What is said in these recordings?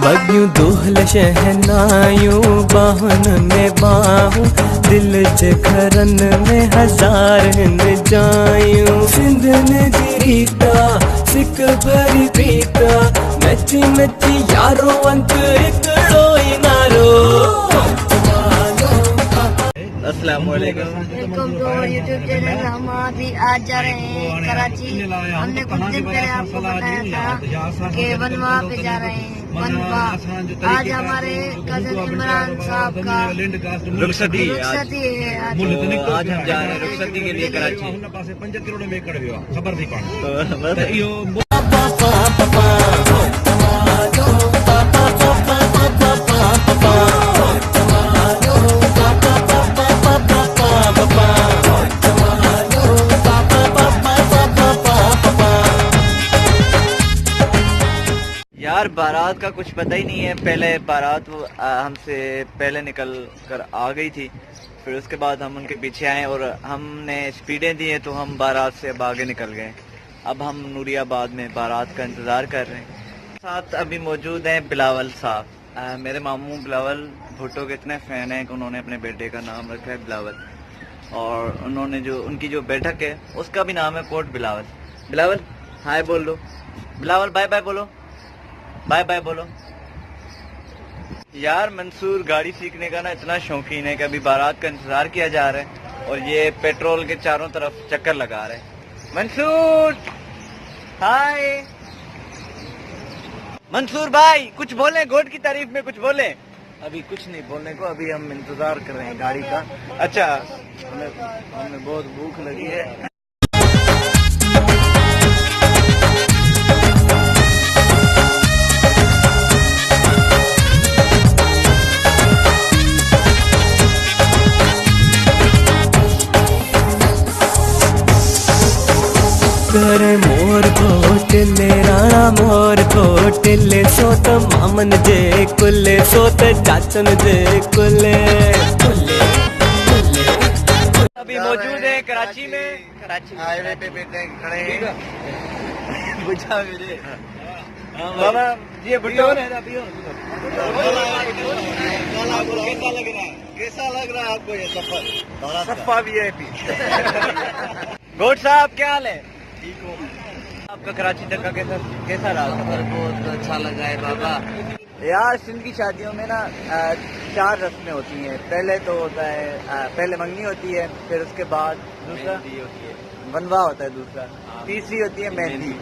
बग्यू दोहल शहनायू बाहन में बाहू दिल च खरन में हजार न जायूं सिंध ने जीता सिक भरी प्रीता मची मची यारो अंत एकड़ो ही नारो। अस्सलाम वालेकुम। यूट्यूब चैनल हम अभी आज जा रहे हैं कराची। हमने कुछ दिन पहले आपको बताया था कि बनवा पे जा रहे हैं। बनवा आज हमारे कजन इमरान साहब का रुखसती है। आज हम जा रहे हैं रुखसती के लिए कराची। 5 करोड़ में कर दियो खबर थी यार बारात का कुछ पता ही नहीं है। पहले बारात हमसे पहले निकल कर आ गई थी, फिर उसके बाद हम उनके पीछे आए और हमने स्पीडें दी हैं तो हम बारात से अब आगे निकल गए। अब हम नूरियाबाद में बारात का इंतज़ार कर रहे हैं। साथ अभी मौजूद हैं बिलावल साहब। मेरे मामू बिलावल भुट्टो के इतने फ़ैन हैं कि उन्होंने अपने बेटे का नाम रखा है बिलावल, और उन्होंने उनकी जो बैठक है उसका भी नाम है कोट बिलावल। बिलावल हाय बोल दो। बिलावल बाय बाय बोलो, बाय बाय बोलो। यार मंसूर गाड़ी सीखने का ना इतना शौकीन है कि अभी बारात का इंतजार किया जा रहा है और ये पेट्रोल के चारों तरफ चक्कर लगा रहे हैं। मंसूर हाय। मंसूर भाई कुछ बोले, गोट की तारीफ में कुछ बोले। अभी कुछ नहीं बोलने को, अभी हम इंतजार कर रहे हैं गाड़ी का। अच्छा हमें बहुत भूख लगी है। करे मोर कोटिले राणा मोर कोटिले सोत मामन जे कुले सोत चाचन जे कुले। अभी मौजूद है कराची में, कराची हाईवे पे बैठे खड़े हैं। बुझा मेरे बाबा ये भुट्टो है ना। कैसा लग रहा है आपको ये सफर? सफा VIP। गोट साहब क्या हाल है? ठीक हो? आपका कराची तक का कैसा रहा सफर? बहुत अच्छा लगा है बाबा। यार सिंध की शादियों में ना 4 रस्में होती हैं। पहले तो होता है पहले मंगनी होती है, फिर उसके बाद दूसरा होती है बनवा होता है, दूसरा तीसरी होती है मेहंदी,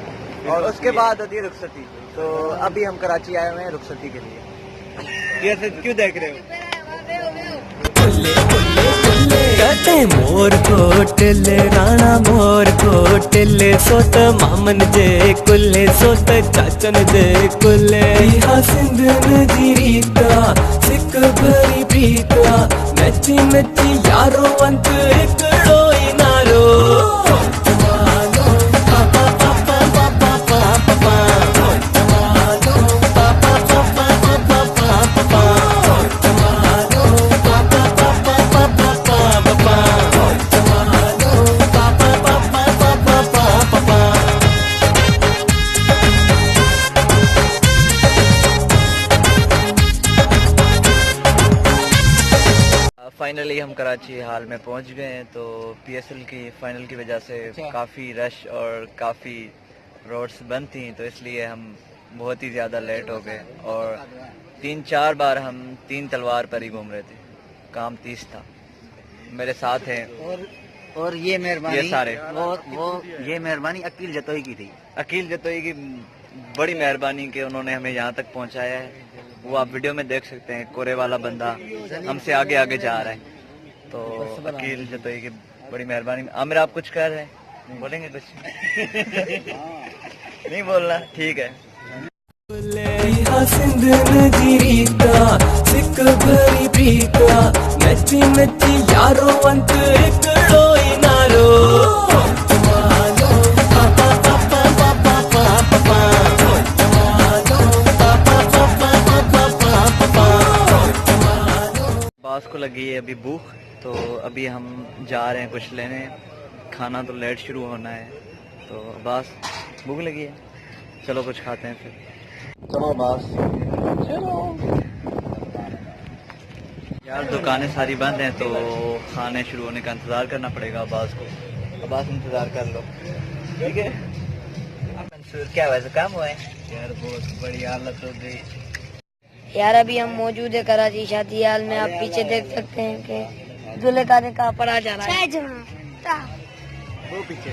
और उसके बाद होती है रुखसती। तो अभी हम कराची आए हुए हैं रुखसती के लिए। ये क्यों देख रहे हो? कटे मोर कोटले राणा मोर कोटले सोत मामन जे कुले सोत चाचन जे कुले। सिंध नदी रीता सिक भरी प्रीता मची मची यारो अंत एकड़ो ही नारो। फाइनली हम कराची हाल में पहुंच गए हैं। तो PSL की फाइनल की वजह से काफ़ी रश और काफ़ी रोड्स बंद थी, तो इसलिए हम बहुत ही ज़्यादा लेट हो गए और 3-4 बार हम 3 तलवार पर ही घूम रहे थे। काम 30 था। मेरे साथ हैं और ये मेहरबानी ये सारे, और वो ये मेहरबानी अकील जतोई की थी। अकील जतोई की बड़ी मेहरबानी कि उन्होंने हमें यहाँ तक पहुँचाया है। वो आप वीडियो में देख सकते हैं, कोरे वाला बंदा हमसे आगे आगे जा रहा है। तो अकील जतोई की बड़ी मेहरबानी। आमिर आप कुछ कर रहे हैं, बोलेंगे कुछ? नहीं बोलना, ठीक है। सिंध नदी रीता सिक भरी प्रीता मची मची यारो अंत एकड़ो ही नारो। बास को लगी है अभी भूख, तो अभी हम जा रहे हैं कुछ लेने। खाना तो लेट शुरू होना है, तो बस भूख लगी है, चलो कुछ खाते हैं फिर। चलो बस चलो यार, दुकानें सारी बंद हैं तो खाने शुरू होने का इंतज़ार करना पड़ेगा अब्बास को। अब्बास इंतज़ार कर लो, ठीक है। मंसूर क्या वैसे काम हुआ है यार? बहुत बड़ी हालत हो गई यार। अभी हम मौजूद है कराची शादी हाल में। आप पीछे देख सकते हैं कि दूल्हे का निकाह पढ़ा जा रहा है। वो पीछे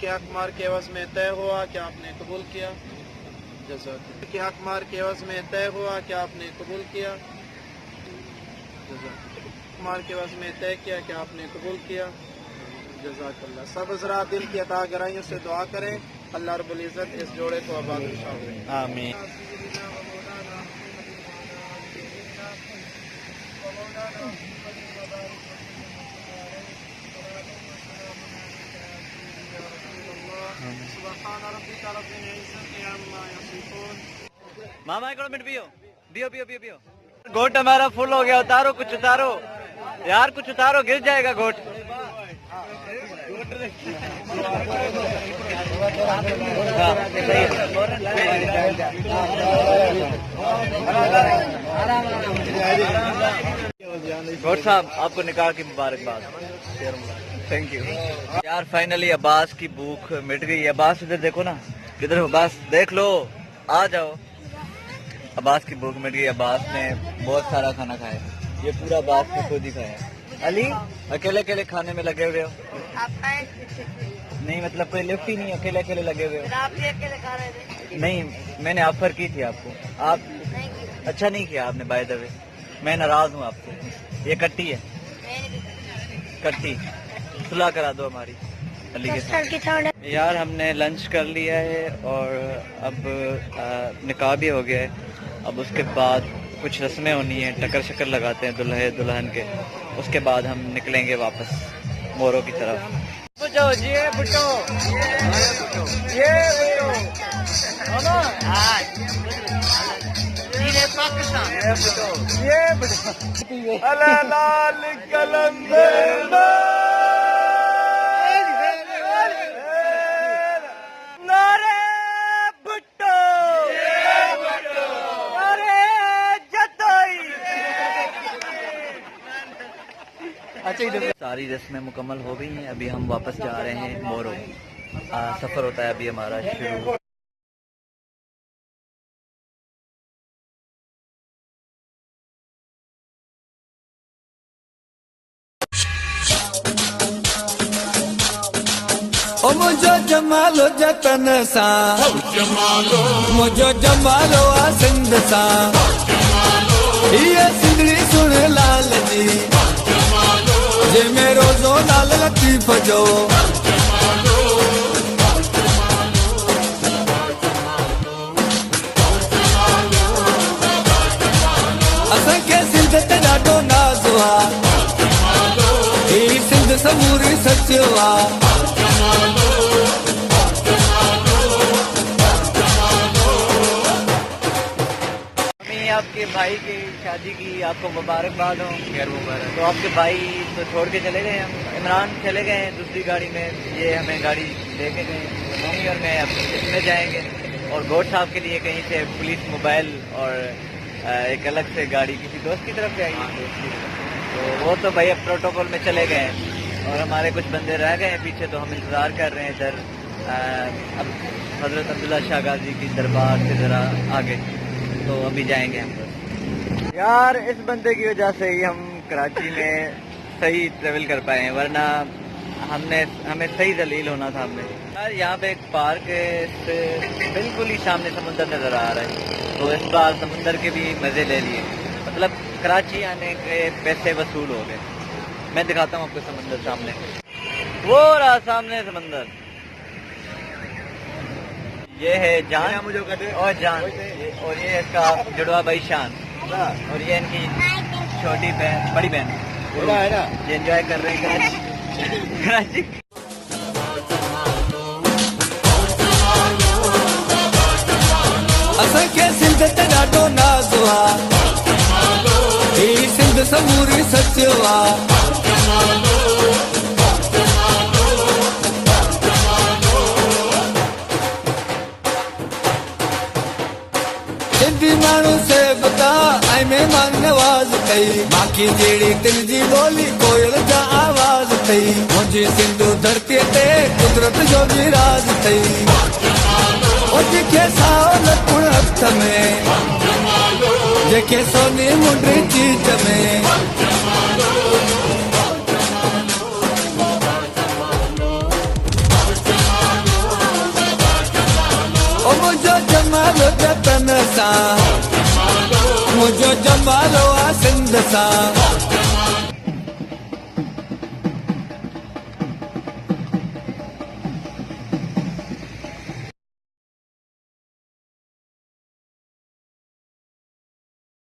क्या अकमार के एवज में तय हुआ क्या आपने कबूल किया? क्या अकमार के एवज में तय हुआ क्या आपने कबूल किया? अकमार के एवज में तय किया क्या आपने कबूल किया? जज़ाकल्लाह। सब हज़रात दिल की अता गहराइयों से दुआ करें, अल्लाह रब्बुल इज़्ज़त इस जोड़े को आबाद फरमाए। आमीन। मामा एक मिनट पियो पियो पियो पियो पियो। गोट हमारा फुल हो गया, उतारो कुछ उतारो यार, कुछ उतारो, गिर जाएगा गोट। गोट साहब आपको निकाह की मुबारकबाद, थैंक यू यार। फाइनली अब्बास की भूख मिट गई है। अब्बास इधर देखो ना, किधर हो अब्बास? देख लो, आ जाओ। अब्बास की भूख मिट गई। अब्बास ने बहुत सारा खाना खाया, ये पूरा अब्बास ने खुद ही खाया। अली अकेले अकेले खाने में लगे हुए हो? नहीं मतलब कोई लिफ्ट ही नहीं, अकेले अकेले लगे हुए हो? आप भी अकेले खा रहे थे? नहीं, मैंने ऑफर की थी आपको, आप अच्छा नहीं किया आपने। बाय द वे मैं नाराज हूँ आपसे। ये कट्टी है, कट्टी सुलह करा दो हमारी अली के साथ। यार हमने लंच कर लिया है और अब निकाह भी हो गया है। अब उसके बाद कुछ रस्में होनी है, टक्कर शक्कर लगाते हैं दुल्हे दुल्हन के। उसके बाद हम निकलेंगे वापस मोरों की तरफ। बुटो ये बुटो ये बुटो पाकिस्तान ये बुटो ये बुटो अला लाल कलम सारी रस्में मुकम्मल हो गई हैं। अभी हम वापस जा रहे हैं मोरो। सफ़र होता है अभी हमारा शुरू। ओ मुझो जमालो जतन सा, मुझो जमालो आ सिंध सा, ये सिंधड़ी सुन लाल जी, जे मेरो जो लाल लतीफ जो। असांखे सिंध ते ॾाढो नाज़ आ, ही सिंध समूरी सचो आ। आपके भाई की शादी की आपको मुबारकबाद हो। खैर मुबारक। तो आपके भाई तो छोड़ के चले गए, हम इमरान चले गए हैं दूसरी गाड़ी में। ये हमें गाड़ी लेके गए मम्मी और मैं, अब इसमें जाएंगे। और गोट साहब के लिए कहीं से पुलिस मोबाइल और एक अलग से गाड़ी किसी दोस्त की तरफ से आई है। तो वो तो भाई अब प्रोटोकॉल में चले गए हैं और हमारे कुछ बंदे रह गए हैं पीछे। तो हम इंतज़ार कर रहे हैं इधर अब हज़रत अब्दुल्ला शाह गाजी की दरबार से ज़रा आगे। तो अभी जाएंगे हम यार। इस बंदे की वजह से ही हम कराची में सही ट्रेवल कर पाए हैं, वरना हमें सही दलील होना था हमें। यार यहाँ पे एक पार्क है, इससे बिल्कुल ही सामने समुंदर नजर आ रहा है, तो इस बार समुंदर के भी मजे ले लिए, मतलब कराची आने के पैसे वसूल हो गए। मैं दिखाता हूँ आपको समुंदर सामने, वो रहा सामने समुंदर। ये है जान और जान, और ये है इसका जुड़वा भाई शान, और ये इनकी छोटी बहन, बड़ी बहन, ये एंजॉय कर रहे हैं कराची। असांखे सिंध ते ॾाढो नाज़ आहे, ही सिंध समूरी सचो आहे। सिंधी माण्हू से बता ऐं महिमान नवाज़ कई, बाक़ी जहिड़ी तिन जी ॿोली कोयल जा आवाज़ अथई। मुंहिंजी सिंधु धरतीअ ते कुदरत जो बि राज अथई, जेके साओ लकुण हथ में, जेके सोनी मुंडी चीज में। ओ मुंहिंजो जमालो जतन सां, मुंहिंजो जमालो आहे सिंध सां।